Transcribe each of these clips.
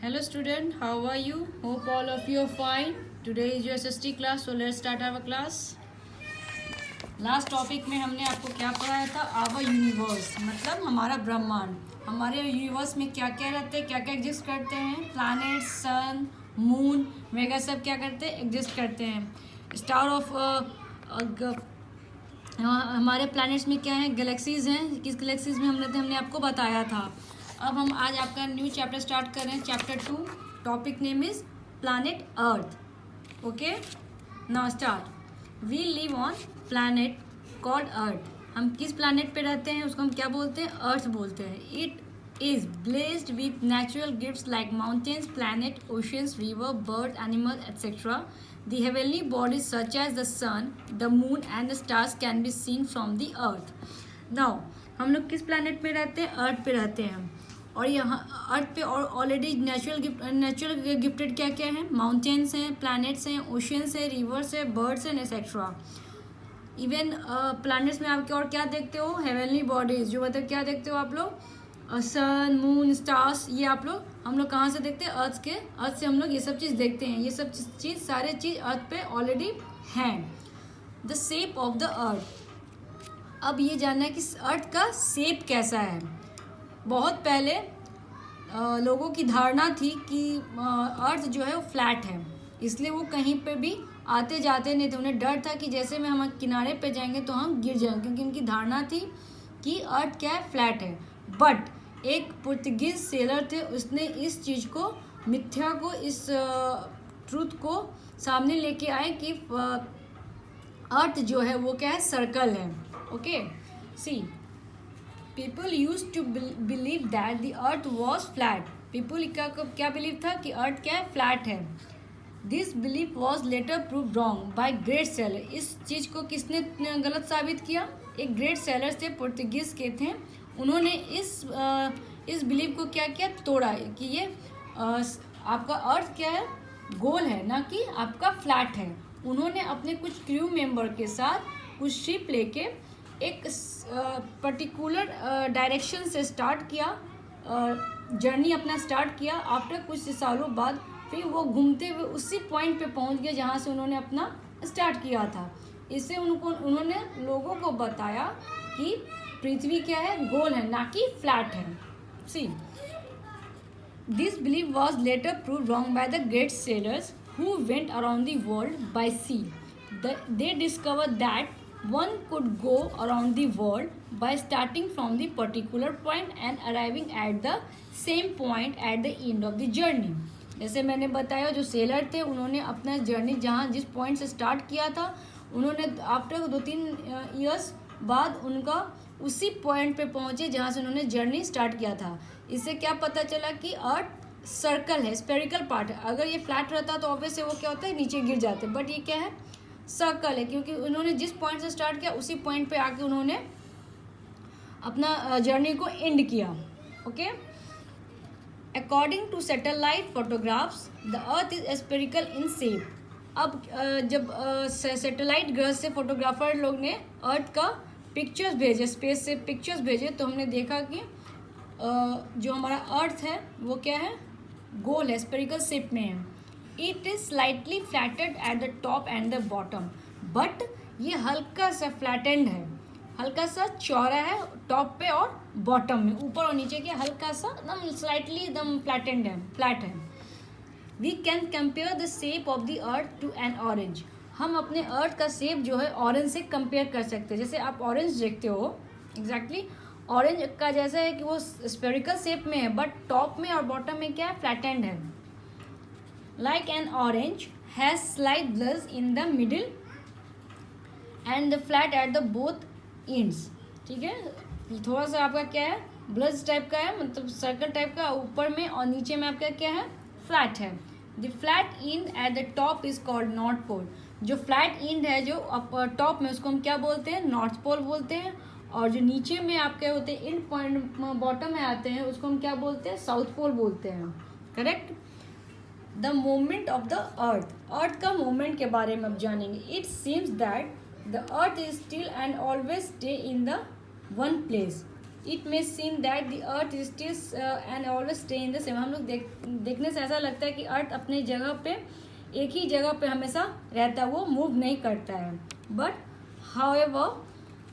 Hello student, how are you? Hope all of you are fine. Today is your SST class, so let's start our class. Last topic में हमने आपको क्या पढ़ाया था? Our universe मतलब हमारा ब्रह्मांड। हमारे यूनिवर्स में क्या क्या रहते हैं, क्या क्या एग्जिस्ट करते हैं? प्लैनेट, सन, मून वगैरह सब क्या करते हैं? एग्जिस्ट करते हैं। स्टार ऑफ हमारे प्लैनेट्स में क्या है? गैलेक्सीज हैं। किस गैलेक्सीज में हमने आपको बताया था। अब हम आज आपका न्यू चैप्टर स्टार्ट कर रहे हैं, chapter 2। Topic name is planet Earth. Okay, now start. We live on planet called Earth. हम किस प्लैनेट पे रहते हैं उसको हम क्या बोलते हैं? अर्थ बोलते हैं। It is blessed with natural gifts like mountains, planet, oceans, river, bird, animal etcetera. The heavenly bodies such as the sun, the moon and the stars can be seen from the earth. Now हम लोग किस planet पे रहते हैं? अर्थ पे रहते हैं हम। और यहाँ अर्थ पे और ऑलरेडी नेचुरल गिफ्टेड क्या क्या है? माउंटेन्स हैं, प्लैनेट्स हैं, ओशंस हैं, रिवर्स है, बर्ड्स हैं, एक्सेट्रा। इवन प्लैनेट्स में आप और क्या देखते हो? हेवनली बॉडीज, जो मतलब क्या देखते हो आप लोग? सन, मून, स्टार्स, ये आप लोग हम लोग कहाँ से देखते हैं? अर्थ से हम लोग ये सब चीज़ देखते हैं। ये सब चीज़ सारे चीज़ अर्थ पे ऑलरेडी हैं। द शेप ऑफ द अर्थ। अब ये जानना है कि अर्थ का शेप कैसा है। बहुत पहले लोगों की धारणा थी कि अर्थ जो है वो फ्लैट है, इसलिए वो कहीं पे भी आते जाते नहीं थे। उन्हें डर था कि जैसे में हम किनारे पे जाएंगे तो हम गिर जाएंगे, क्योंकि उनकी धारणा थी कि अर्थ क्या है? फ्लैट है। बट एक पुर्तगीज सेलर थे, उसने इस चीज़ को, मिथ्या को, इस ट्रूथ को सामने लेके आए कि अर्थ जो है वो क्या है? सर्कल है। Okay, see people use to believe that the earth was flat. People क्या बिलीव था कि अर्थ क्या है? फ्लैट है। This believe was later prove wrong by great sailor. इस चीज़ को किसने गलत साबित किया? एक ग्रेट सेलर थे, पुर्तगीज के थे। उन्होंने इस बिलीव को क्या किया? तोड़ा कि ये आपका अर्थ क्या है? गोल है, ना कि आपका फ्लैट है। उन्होंने अपने कुछ क्रू मेंबर के साथ कुछ शिप लेके एक पर्टिकुलर डायरेक्शन से स्टार्ट किया, जर्नी अपना स्टार्ट किया। आफ्टर कुछ सालों बाद फिर वो घूमते हुए उसी पॉइंट पे पहुंच गए जहाँ से उन्होंने अपना स्टार्ट किया था। इससे उन्होंने लोगों को बताया कि पृथ्वी क्या है? गोल है, ना कि फ्लैट है। See this believe was later prove wrong by the great sailors who went around the world by sea. They discovered that one could go around the world by starting from the particular point and arriving at the same point at the end of the journey. जैसे मैंने बताया, जो seller थे उन्होंने अपना journey जिस point से start किया था, उन्होंने आफ्टर 2-3 ईयर्स बाद उनका उसी पॉइंट पे पहुंचे जहाँ से उन्होंने जर्नी स्टार्ट किया था। इससे क्या पता चला कि अर्थ सर्कल है, स्पेरिकल पार्ट है। अगर ये फ्लैट रहता तो ऑब्वियसली वो क्या होता है? नीचे गिर जाते। बट ये क्या है? सर्कल है, क्योंकि उन्होंने जिस पॉइंट से स्टार्ट किया उसी पॉइंट पे आके उन्होंने अपना जर्नी को एंड किया। Okay, according to satellite photographs the earth is spherical in shape. अब जब सैटेलाइट ग्रह से फोटोग्राफर लोग ने अर्थ का पिक्चर्स भेजे, स्पेस से पिक्चर्स भेजे, तो हमने देखा कि जो हमारा अर्थ है वो क्या है? गोल है, स्पेरिकल शेप में है। It is slightly flatted at the top and the bottom. But ये हल्का सा फ्लैटेंड है, हल्का सा चौड़ा है टॉप पे और बॉटम में, ऊपर और नीचे के हल्का सा एकदम स्लाइटली एकदम फ्लैटेंड है, फ्लैट है। We can compare the shape of the earth to an orange. हम अपने अर्थ का शेप जो है ऑरेंज से कंपेयर कर सकते हैं। जैसे आप ऑरेंज देखते हो, एग्जैक्टली ऑरेंज का जैसा है कि वो स्पेरिकल शेप में है, बट टॉप में और बॉटम में क्या है? फ्लैटेंड है। Like an orange has slight blurs in the middle and the flat at the both ends. ठीक है, थोड़ा सा आपका क्या है? ब्लर्स टाइप का है, मतलब सर्कल टाइप का ऊपर में, और नीचे में आपका क्या है? फ्लैट है। The flat end at the top is called North Pole. जो फ्लैट एंड है जो टॉप में, उसको हम क्या बोलते हैं? नॉर्थ पोल बोलते हैं। और जो नीचे में आपके होते हैं, एंड पॉइंट बॉटम में आते हैं, उसको हम क्या बोलते हैं? साउथ पोल बोलते हैं। Correct. The moment of the earth. Earth का मोमेंट के बारे में अब जानेंगे। It seems that the earth is still and always stay in the one place. It may seen that the earth is still and always stay in the same. हम लोग देखने से ऐसा लगता है कि अर्थ अपनी जगह पे, एक ही जगह पे हमेशा रहता है, वो मूव नहीं करता है। But however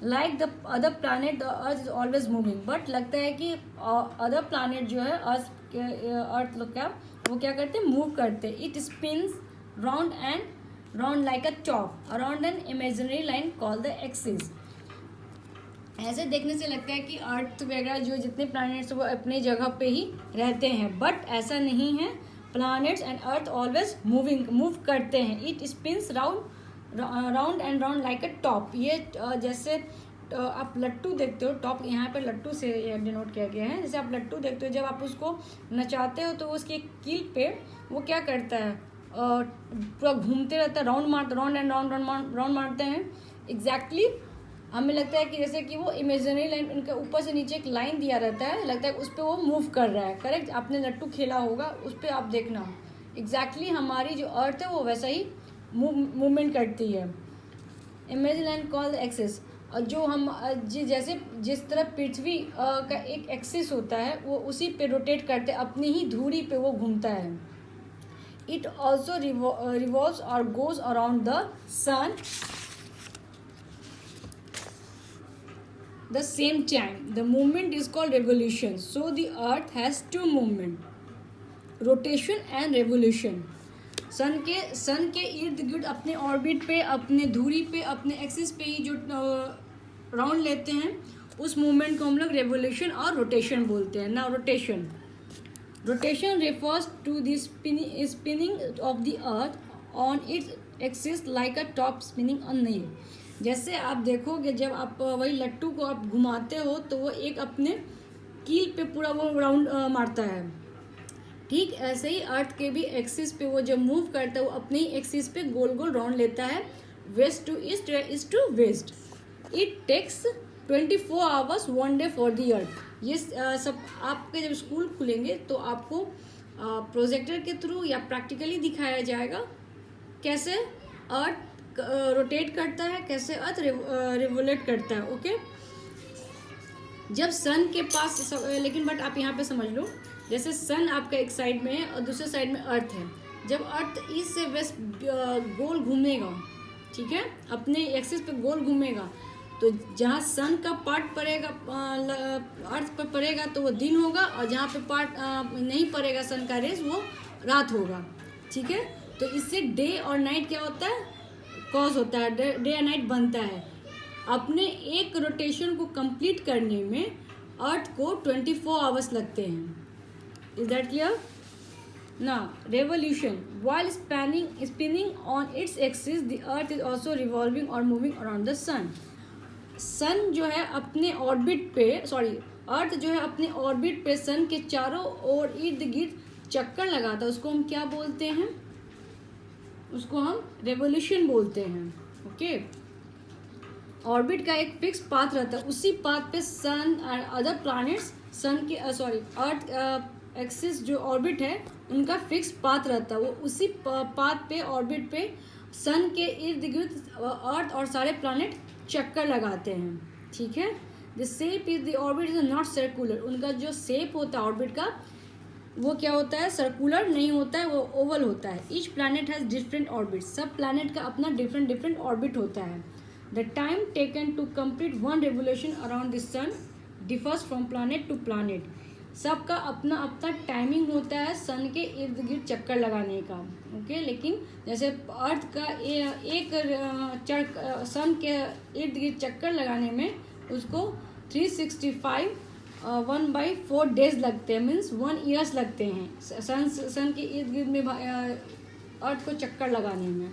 like the other planet the earth is always moving. But लगता है कि अदर प्लानट जो है अर्थ लोग क्या, वो क्या करते हैं, मूव करते हैं। It spins round and round like a top around an imaginary line called the axis. ऐसे देखने से लगता है कि अर्थ वगैरह जो जितने प्लैनेट्स वो अपने जगह पे ही रहते हैं, बट ऐसा नहीं है। Planets and earth always move करते हैं। It spins round and round like a top. ये जैसे आप लट्टू देखते हो, टॉप यहाँ पे लट्टू से डिनोट किया गया है। जैसे आप लट्टू देखते हो, जब आप उसको नचाते हो तो उसकी कील पे वो क्या करता है, पूरा घूमते रहता है, राउंड एंड राउंड मारते हैं। एग्जैक्टली हमें लगता है कि जैसे कि वो इमेजिनरी लाइन, उनके ऊपर से नीचे एक लाइन दिया रहता है, लगता है उस पर वो मूव कर रहा है। करेक्ट, आपने लट्टू खेला होगा, उस पर आप देखना। एग्जैक्टली हमारी जो अर्थ है वो वैसा ही मूवमेंट करती है। Imaginary line called axis. और जो हम जैसे जिस तरह पृथ्वी का एक एक्सिस होता है, वो उसी पे रोटेट करते, अपनी ही धुरी पे वो घूमता है। इट ऑल्सो रिवॉल्व्स और goes around the sun the same time. The movement is called revolution. So the earth has two movement, rotation and revolution. सन के इर्द गिर्द अपने ऑर्बिट पे, अपने धुरी पे, अपने एक्सिस पे ही जो राउंड लेते हैं, उस मूवमेंट को हम लोग रेवोल्यूशन और रोटेशन बोलते हैं। ना rotation refers to the spinning of the earth on its axis like a top spinning on nail. जैसे आप देखोगे, जब आप वही लट्टू को आप घुमाते हो तो वो एक अपने कील पे पूरा वो राउंड मारता है। ठीक ऐसे ही अर्थ के भी एक्सिस पे वो जब मूव करता है, वो अपने ही एक्सिस पे गोल गोल राउंड लेता है, west to east, east to west. It takes 24 hours 1 day for the earth. ये सब आपके जब स्कूल खुलेंगे तो आपको प्रोजेक्टर के थ्रू या प्रैक्टिकली दिखाया जाएगा कैसे अर्थ रोटेट करता है, कैसे अर्थ रिवोलेट करता है। ओके, जब सन के पास लेकिन बट आप यहाँ पे समझ लो, जैसे सन आपका एक साइड में है और दूसरे साइड में अर्थ है। जब अर्थ ईस्ट से वेस्ट गोल घूमेगा, ठीक है, अपने एक्सिस पे गोल घूमेगा, तो जहाँ सन का पार्ट पड़ेगा अर्थ पर पड़ेगा तो वो दिन होगा, और जहाँ पे पार्ट नहीं पड़ेगा सन का रेस, वो रात होगा। ठीक है, तो इससे डे और नाइट क्या होता है, कॉज होता है, डे एंड नाइट बनता है। अपने एक रोटेशन को कंप्लीट करने में अर्थ को 24 आवर्स लगते हैं। Is that clear? ना revolution, while spinning on its axis the earth is also revolving और moving around the sun. Sun जो है अपने ऑर्बिट पे, अर्थ जो है अपने ऑर्बिट पे सन के चारों ओर इर्द गिर्द चक्कर लगाता है। उसको हम क्या बोलते हैं? उसको हम रेवोल्यूशन बोलते हैं। ओके, ऑर्बिट का एक फिक्स पाथ रहता है, उसी पाथ पे सन और अदर प्लैनेट्स, सन के अर्थ एक्सिस जो ऑर्बिट है उनका फिक्स पाथ रहता है, वो उसी पाथ पे ऑर्बिट पे सन के इर्द गिर्द अर्थ और सारे प्लैनेट चक्कर लगाते हैं। ठीक है, the shape is the orbit is not circular. उनका जो शेप होता है ऑर्बिट का, वो क्या होता है, सर्कुलर नहीं होता है, वो ओवल होता है। Each planet has different orbit. सब प्लैनेट का अपना डिफरेंट ऑर्बिट होता है। The time taken to complete one revolution around the sun differs from planet to planet. सबका अपना अपना टाइमिंग होता है सन के इर्द गिर्द चक्कर लगाने का। ओके, लेकिन जैसे अर्थ का एक सन के इर्द गिर्द चक्कर लगाने में उसको 365 1/4 डेज लगते हैं, मीन्स 1 ईयर्स लगते हैं सन के इर्द गिर्द में अर्थ को चक्कर लगाने में।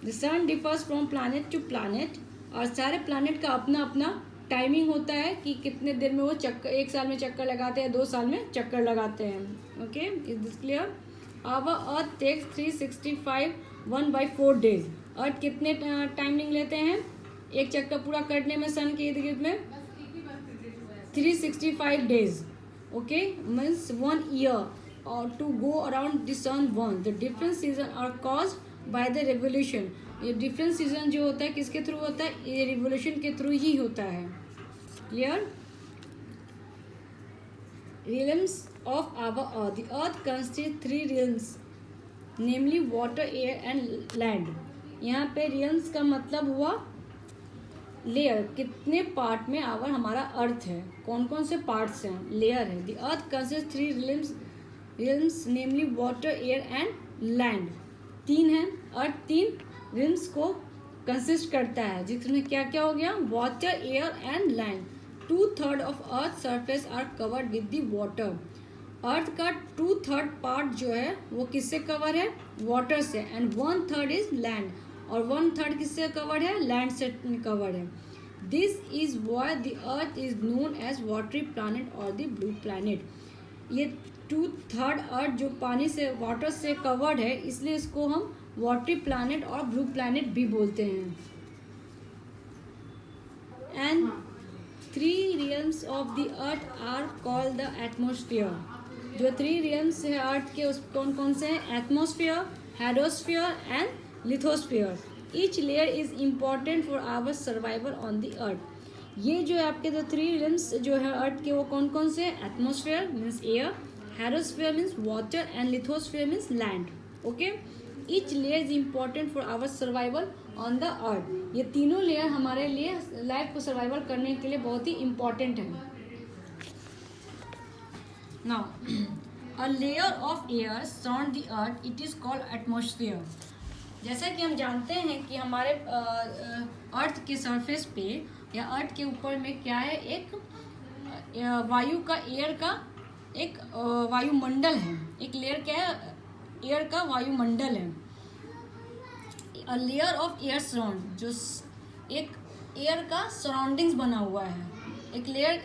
The sun differs from planet to planet. और सारे प्लैनेट का अपना अपना टाइमिंग होता है कि कितने देर में वो चक्कर, 1 साल में चक्कर लगाते हैं, 2 साल में चक्कर लगाते हैं। Okay, is this clear? Our earth takes 365 1/4 days. Earth कितने टाइमिंग लेते हैं एक चक्कर पूरा करने में सन के इर्द गिर्द में? 365 days. Okay, means 1 year or to go around the sun once. The different season are caused by the revolution. ये different season जो होता है किसके थ्रू होता है? ये revolution के थ्रू ही होता है। Clear? realms of our earth. The earth consists three realms, namely water, air and land. यहाँ पे realms का मतलब हुआ लेयर, कितने पार्ट में आवर हमारा अर्थ है, कौन कौन से पार्ट्स हैं, लेयर है. The earth consist three realms namely water, air and land. तीन है, अर्थ तीन रिल्म्स को कंसिस्ट करता है, जिसमें क्या क्या हो गया, water, air and land. 2/3 of earth surface are covered with the water. Earth का 2/3 पार्ट जो है वो किससे कवर है, वाटर से, एंड 1/3 इज लैंड, और 1/3 किससे कवर्ड है, लैंड से कवर्ड है. This is why the earth is known as watery planet और द ब्लू प्लानट. ये 2/3 अर्थ जो पानी से, वाटर से कवर्ड है, इसलिए इसको हम वाटरी प्लानट और ब्लू प्लानट भी बोलते हैं. And 3 realms of the earth are called the atmosphere. जो 3 realms है अर्थ के, उस कौन कौन से हैं, atmosphere, hydrosphere and lithosphere. Each layer is important for our survival on the earth. ये जो है आपके जो 3 realms जो है अर्थ के, वो कौन कौन से हैं, atmosphere means air, hydrosphere means water and lithosphere means land. Okay, each layer is important for our survival on the earth. ये तीनों लेयर हमारे लिए लाइफ को सर्वाइवल करने के लिए बहुत ही इम्पॉर्टेंट है. Now a layer of air surround the earth, it is called atmosphere. जैसा कि हम जानते हैं कि हमारे अर्थ के सरफेस पे या अर्थ के ऊपर में क्या है, एक वायु का, एयर का एक वायुमंडल है. एक लेयर क्या है, एयर का वायुमंडल है. A layer of air surround, जो एक एयर का सराउंडिंग्स बना हुआ है. एक लेयर,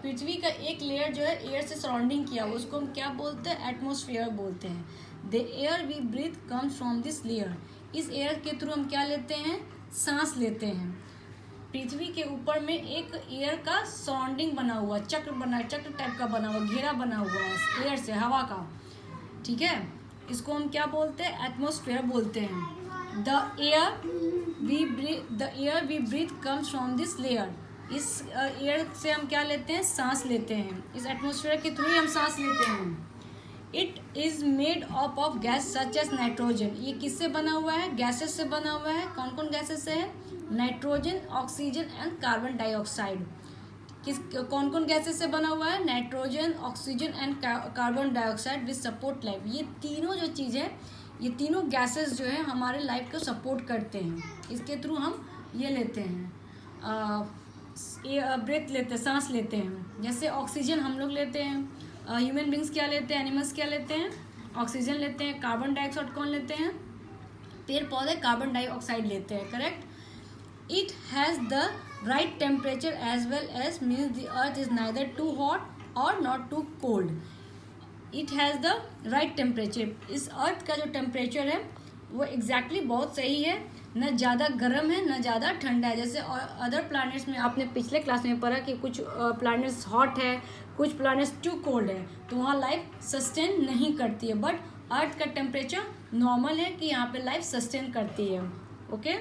पृथ्वी का एक लेयर जो है एयर से सराउंडिंग किया हुआ, उसको हम क्या बोलते हैं, एटमोसफियर बोलते हैं. The air we breathe comes from this layer. इस एयर के थ्रू हम क्या लेते हैं, सांस लेते हैं. पृथ्वी के ऊपर में एक एयर का सराउंडिंग बना हुआ, चक्र टाइप का बना हुआ, घेरा बना हुआ है एयर से, हवा का. ठीक है, इसको हम क्या बोलते हैं, एटमोसफियर बोलते हैं. The air we breathe comes from this layer. इस एयर से हम क्या लेते हैं, सांस लेते हैं. इस एटमोसफियर के थ्रू ही हम सांस लेते हैं. It is made up of gas such as nitrogen. ये किससे बना हुआ है, गैसेस से बना हुआ है. कौन कौन गैसेस से है, nitrogen, oxygen and carbon dioxide. कौन कौन गैसेस से बना हुआ है, nitrogen, oxygen and carbon dioxide with support life. ये तीनों जो चीज़ है, ये तीनों गैसेस जो है हमारे लाइफ को सपोर्ट करते हैं. इसके थ्रू हम ये लेते हैं, ब्रेथ लेते हैं, सांस लेते हैं. जैसे ऑक्सीजन हम लोग लेते हैं, ह्यूमन बींग्स क्या लेते हैं, एनिमल्स क्या लेते हैं, ऑक्सीजन लेते हैं. कार्बन डाइऑक्साइड कौन लेते हैं, पेड़ पौधे कार्बन डाइऑक्साइड लेते हैं. Correct. It has the right temperature as well as, means the earth is neither too hot और not too cold. It has the right temperature. इस अर्थ का जो टेम्परेचर है वो एग्जैक्टली बहुत सही है, न ज़्यादा गर्म है न ज़्यादा ठंडा है. जैसे अदर प्लैनेट्स में आपने पिछले क्लास में पढ़ा कि कुछ प्लैनेट्स हॉट है, कुछ प्लैनेट्स टू कोल्ड है, तो वहाँ लाइफ सस्टेन नहीं करती है. बट अर्थ का टेम्परेचर नॉर्मल है कि यहाँ पे लाइफ सस्टेन करती है. Okay.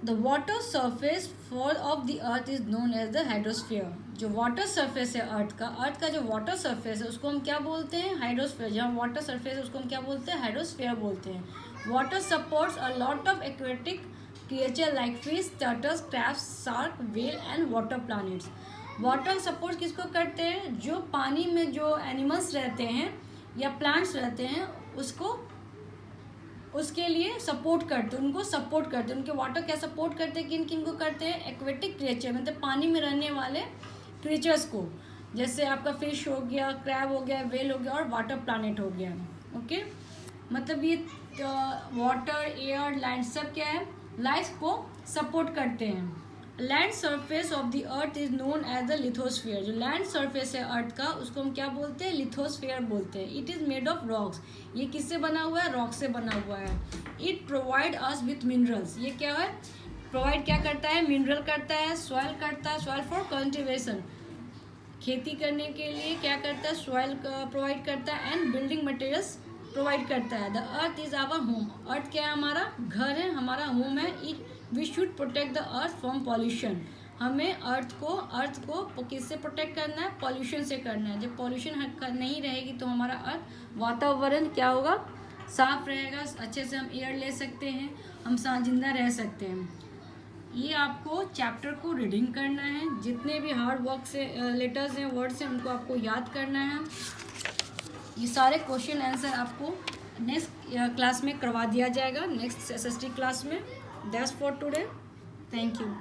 The water surface fall of the earth is known as the hydrosphere. जो वाटर सरफेस है अर्थ का जो वाटर सरफेस है उसको हम क्या बोलते हैं, हाइड्रोस्फीयर. जहाँ वाटर सरफेस है उसको हम क्या बोलते हैं, हाइड्रोस्फीयर बोलते हैं. Water supports a lot of aquatic creature like fish, turtles, crabs, shark, whale and water planets. Water support किसको करते हैं, जो पानी में जो एनिमल्स रहते हैं या प्लांट्स रहते हैं उसके लिए सपोर्ट करते हैं, उनको सपोर्ट करते हैं. उनके वाटर क्या सपोर्ट करते हैं, किन किन को करते हैं, एक्वेटिक क्रिएचर मतलब पानी में रहने वाले क्रिएचर्स को. जैसे आपका फिश हो गया, क्रैब हो गया, व्हेल हो गया और वाटर प्लैनेट हो गया. ओके. मतलब ये वाटर, एयर, लैंड सब क्या है, लाइफ को सपोर्ट करते हैं. Land surface of the earth is known as the lithosphere. जो लैंड सरफेस है अर्थ का उसको हम क्या बोलते हैं, लिथोस्फीयर बोलते हैं. It is made of rocks. ये किससे बना हुआ है, रॉक से बना हुआ है. It provide us with minerals. ये क्या है, प्रोवाइड क्या करता है, मिनरल करता है, सॉइल करता है, सॉइल फॉर कल्टिवेशन, खेती करने के लिए क्या करता है, सॉइल प्रोवाइड करता है, एंड बिल्डिंग मटेरियल्स प्रोवाइड करता है. The earth is our home. Earth क्या है, हमारा घर है, हमारा होम है. We should protect the earth from pollution. हमें अर्थ को किससे प्रोटेक्ट करना है? पॉल्यूशन से करना है। जब पॉल्यूशन नहीं रहेगी तो हमारा अर्थ वातावरण क्या होगा? साफ रहेगा, अच्छे से हम एयर ले सकते हैं, हम जिंदा रह सकते हैं। ये आपको चैप्टर को रीडिंग करना है, जितने भी हार्ड वर्क से लेटर्स हैं, वर्ड्स हैं, उनको आपको याद करना है। ये सारे क्वेश्चन आंसर आपको नेक्स्ट क्लास में करवा दिया जाएगा, नेक्स्ट SST क्लास में। That's for today, thank you.